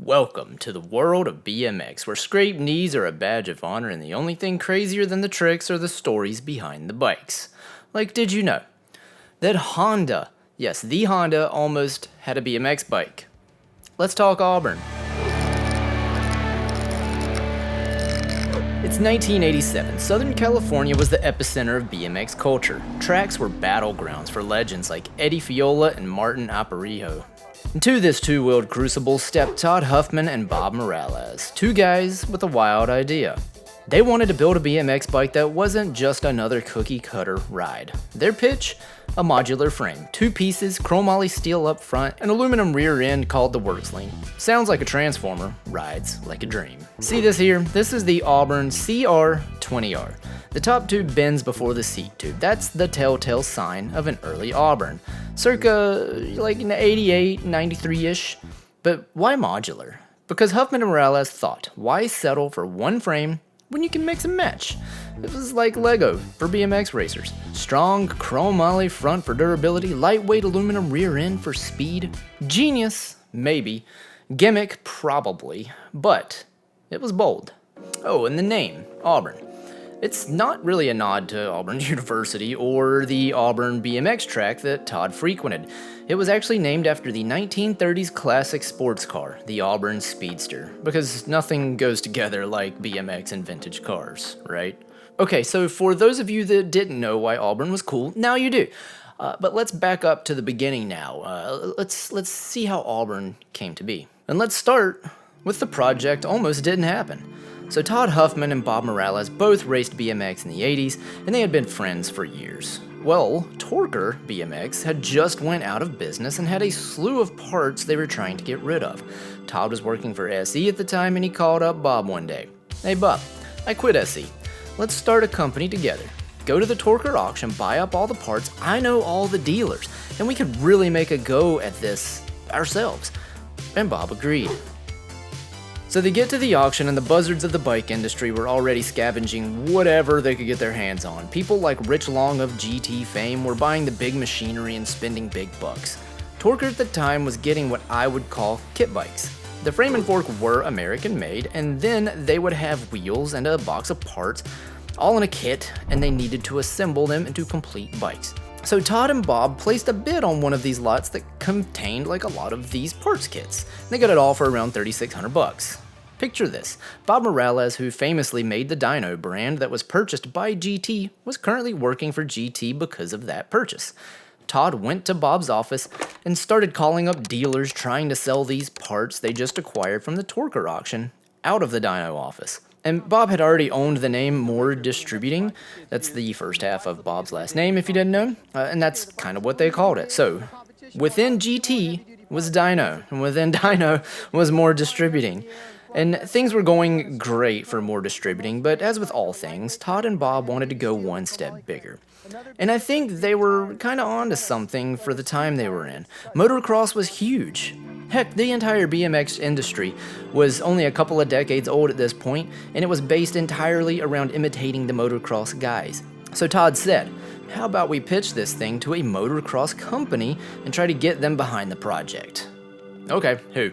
Welcome to the world of BMX, where scraped knees are a badge of honor and the only thing crazier than the tricks are the stories behind the bikes. Like, did you know that Honda, yes, the Honda, almost had a BMX bike? Let's talk Auburn. It's 1987. Southern California was the epicenter of BMX culture. Tracks were battlegrounds for legends like Eddie Fiola and Martin Aparijo. Into this two-wheeled crucible stepped Todd Huffman and Bob Morales, two guys with a wild idea. They wanted to build a BMX bike that wasn't just another cookie-cutter ride. Their pitch? A modular frame, two pieces, chromoly steel up front, an aluminum rear end called the Works Link. Sounds like a transformer, rides like a dream. See this here? This is the Auburn CR20R. The top tube bends before the seat tube. That's the telltale sign of an early Auburn. Circa like 88, 93-ish. But why modular? Because Huffman and Morales thought, why settle for one frame when you can mix and match? It was like Lego for BMX racers. Strong chromoly front for durability, lightweight aluminum rear end for speed. Genius, maybe. Gimmick, probably. But it was bold. Oh, and the name, Auburn. It's not really a nod to Auburn University or the Auburn BMX track that Todd frequented. It was actually named after the 1930s classic sports car, the Auburn Speedster, because nothing goes together like BMX and vintage cars, right? Okay, so for those of you that didn't know why Auburn was cool, now you do. But let's back up to the beginning now. Let's see how Auburn came to be. And let's start with the project almost didn't happen. So Todd Huffman and Bob Morales both raced BMX in the 80s, and they had been friends for years. Well, Torker BMX had just went out of business and had a slew of parts they were trying to get rid of. Todd was working for SE at the time, and he called up Bob one day. Hey Bob, I quit SE. Let's start a company together. Go to the Torker auction, buy up all the parts, I know all the dealers, and we could really make a go at this ourselves. And Bob agreed. So they get to the auction and the buzzards of the bike industry were already scavenging whatever they could get their hands on. People like Rich Long of GT fame were buying the big machinery and spending big bucks. Torker at the time was getting what I would call kit bikes. The frame and fork were American made, and then they would have wheels and a box of parts, all in a kit, and they needed to assemble them into complete bikes. So Todd and Bob placed a bid on one of these lots that contained like a lot of these parts kits. They got it all for around $3,600. Picture this. Bob Morales, who famously made the Dyno brand that was purchased by GT, was currently working for GT because of that purchase. Todd went to Bob's office and started calling up dealers trying to sell these parts they just acquired from the Torker auction out of the Dyno office. And Bob had already owned the name Moore Distributing. That's the first half of Bob's last name, if you didn't know. And that's kind of what they called it. So, within GT was Dyno, and within Dyno was Moore Distributing. And things were going great for Moore Distributing, but as with all things, Todd and Bob wanted to go one step bigger. And I think they were kind of onto something for the time they were in. Motocross was huge. Heck, the entire BMX industry was only a couple of decades old at this point, and it was based entirely around imitating the motocross guys. So Todd said, how about we pitch this thing to a motocross company and try to get them behind the project? Okay, who?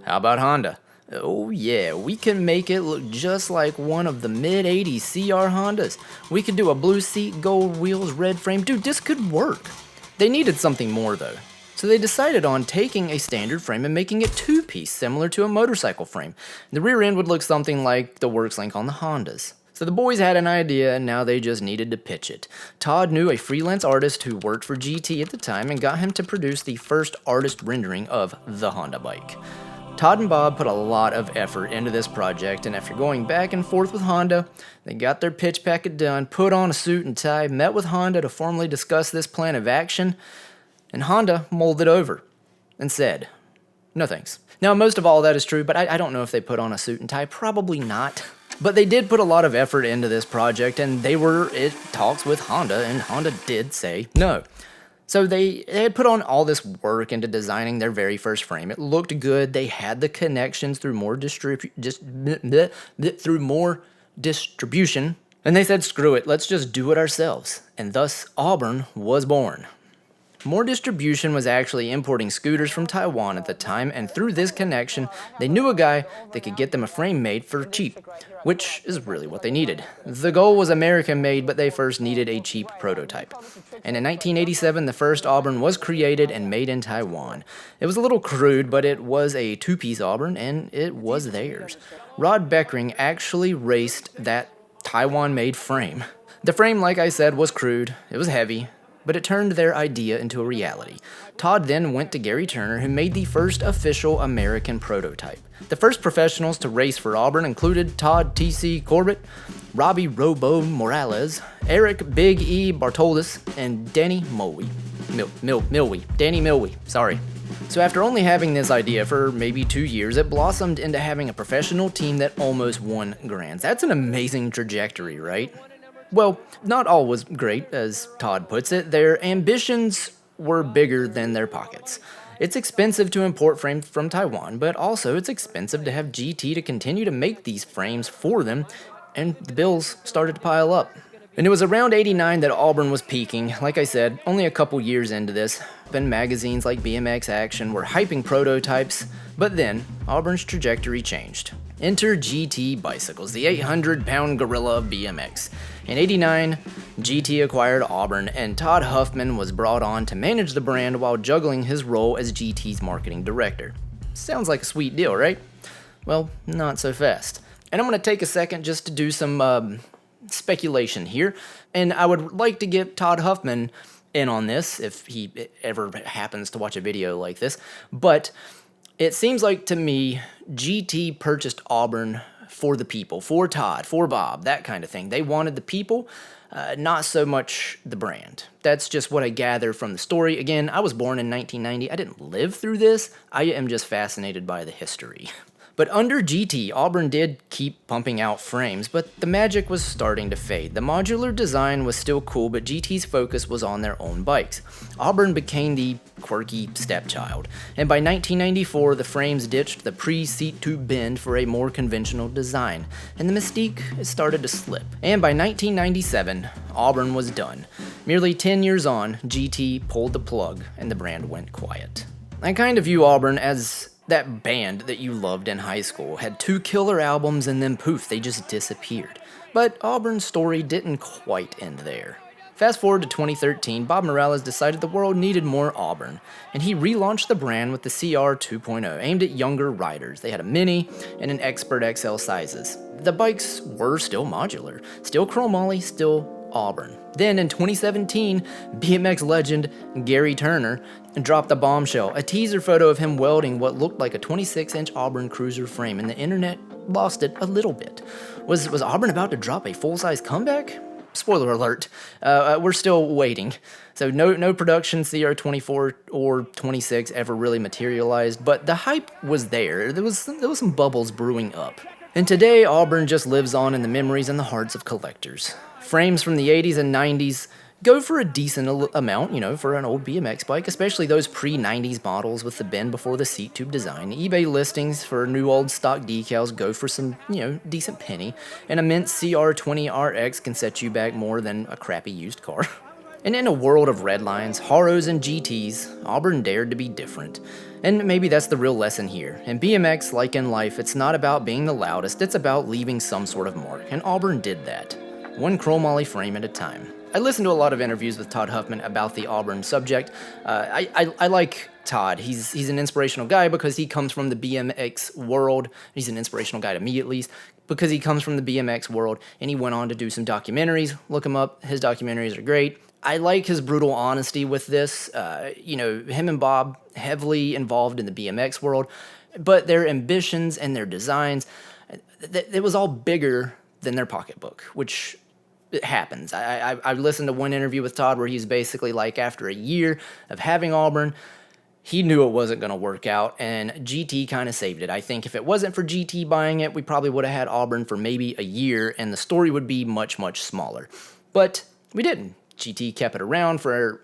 How about Honda? Oh yeah, we can make it look just like one of the mid-80s CR Hondas. We could do a blue seat, gold wheels, red frame. Dude, this could work. They needed something more though. So they decided on taking a standard frame and making it two-piece, similar to a motorcycle frame. The rear end would look something like the Works Link on the Hondas. So the boys had an idea and now they just needed to pitch it. Todd knew a freelance artist who worked for GT at the time and got him to produce the first artist rendering of the Honda bike. Todd and Bob put a lot of effort into this project, and after going back and forth with Honda, they got their pitch packet done, put on a suit and tie, met with Honda to formally discuss this plan of action, and Honda mulled it over and said, no thanks. Now, most of all that is true, but I don't know if they put on a suit and tie, probably not. But they did put a lot of effort into this project, and they were in talks with Honda, and Honda did say no. So they had put on all this work into designing their very first frame. It looked good. They had the connections through more distribution. And they said, screw it, let's just do it ourselves. And thus, Auburn was born. More distribution was actually importing scooters from Taiwan at the time, and through this connection, they knew a guy that could get them a frame made for cheap, which is really what they needed. The goal was American made, but they first needed a cheap prototype. And in 1987, the first Auburn was created and made in Taiwan. It was a little crude, but it was a two-piece Auburn, and it was theirs. Rod Beckering actually raced that Taiwan-made frame. The frame, like I said, was crude, it was heavy, but it turned their idea into a reality. Todd then went to Gary Turner, who made the first official American prototype. The first professionals to race for Auburn included Todd T.C. Corbett, Robbie Robo Morales, Eric Big E. Bartolus, and Danny Milwee. Danny Milwee, sorry. So after only having this idea for maybe 2 years, it blossomed into having a professional team that almost won grands. That's an amazing trajectory, right? Well, not all was great, as Todd puts it. Their ambitions were bigger than their pockets. It's expensive to import frames from Taiwan, but also it's expensive to have GT to continue to make these frames for them, and the bills started to pile up. And it was around '89 that Auburn was peaking. Like I said, only a couple years into this, and magazines like BMX Action were hyping prototypes, but then Auburn's trajectory changed. Enter GT Bicycles, the 800-pound gorilla of BMX. In '89, GT acquired Auburn, and Todd Huffman was brought on to manage the brand while juggling his role as GT's marketing director. Sounds like a sweet deal, right? Well, not so fast. And I'm going to take a second just to do some speculation here, and I would like to get Todd Huffman in on this if he ever happens to watch a video like this, but it seems like to me GT purchased Auburn for the people, for Todd, for Bob, that kind of thing. They wanted the people, not so much the brand. That's just what I gather from the story. Again, I was born in 1990. I didn't live through this. I am just fascinated by the history. But under GT, Auburn did keep pumping out frames, but the magic was starting to fade. The modular design was still cool, but GT's focus was on their own bikes. Auburn became the quirky stepchild, and by 1994, the frames ditched the pre-seat tube bend for a more conventional design, and the mystique started to slip. And by 1997, Auburn was done. Merely 10 years on, GT pulled the plug, and the brand went quiet. I kind of view Auburn as that band that you loved in high school, had 2 killer albums and then poof, they just disappeared. But Auburn's story didn't quite end there. Fast forward to 2013, Bob Morales decided the world needed more Auburn, and he relaunched the brand with the CR 2.0, aimed at younger riders. They had a Mini and an Expert XL sizes. The bikes were still modular, still chromoly, still Auburn. Then in 2017, BMX legend Gary Turner dropped the bombshell, a teaser photo of him welding what looked like a 26-inch Auburn cruiser frame, and the internet lost it a little bit. Was Auburn about to drop a full-size comeback? Spoiler alert, we're still waiting. So no production CR24 or 26 ever really materialized, but the hype was there. There was some bubbles brewing up. And today, Auburn just lives on in the memories and the hearts of collectors. Frames from the 80s and 90s go for a decent amount, for an old BMX bike, especially those pre-90s models with the bend before the seat tube design. eBay listings for new old stock decals go for some, decent penny, and a mint CR20RX can set you back more than a crappy used car. And in a world of redlines, Haros, and GTs, Auburn dared to be different. And maybe that's the real lesson here. In BMX, like in life, it's not about being the loudest, it's about leaving some sort of mark, and Auburn did that. One chromoly frame at a time. I listened to a lot of interviews with Todd Huffman about the Auburn subject. I like Todd. He's an inspirational guy because he comes from the BMX world. He's an inspirational guy to me, at least, because he comes from the BMX world, and he went on to do some documentaries. Look him up. His documentaries are great. I like his brutal honesty with this. Him and Bob, heavily involved in the BMX world, but their ambitions and their designs, it was all bigger than their pocketbook, which it happens. I listened to one interview with Todd where he's basically like, after a year of having Auburn, he knew it wasn't going to work out, and GT kind of saved it. I think if it wasn't for GT buying it, we probably would have had Auburn for maybe a year, and the story would be much, much smaller. But we didn't. GT kept it around for,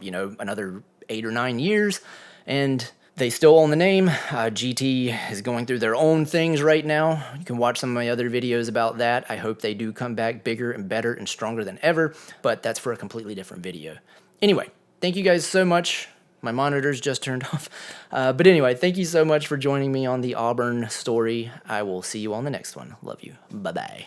another 8 or 9 years, and they still own the name. GT is going through their own things right now. You can watch some of my other videos about that. I hope they do come back bigger and better and stronger than ever, but that's for a completely different video. Anyway, thank you guys so much. My monitor's just turned off. But anyway, thank you so much for joining me on the Auburn story. I will see you on the next one. Love you. Bye-bye.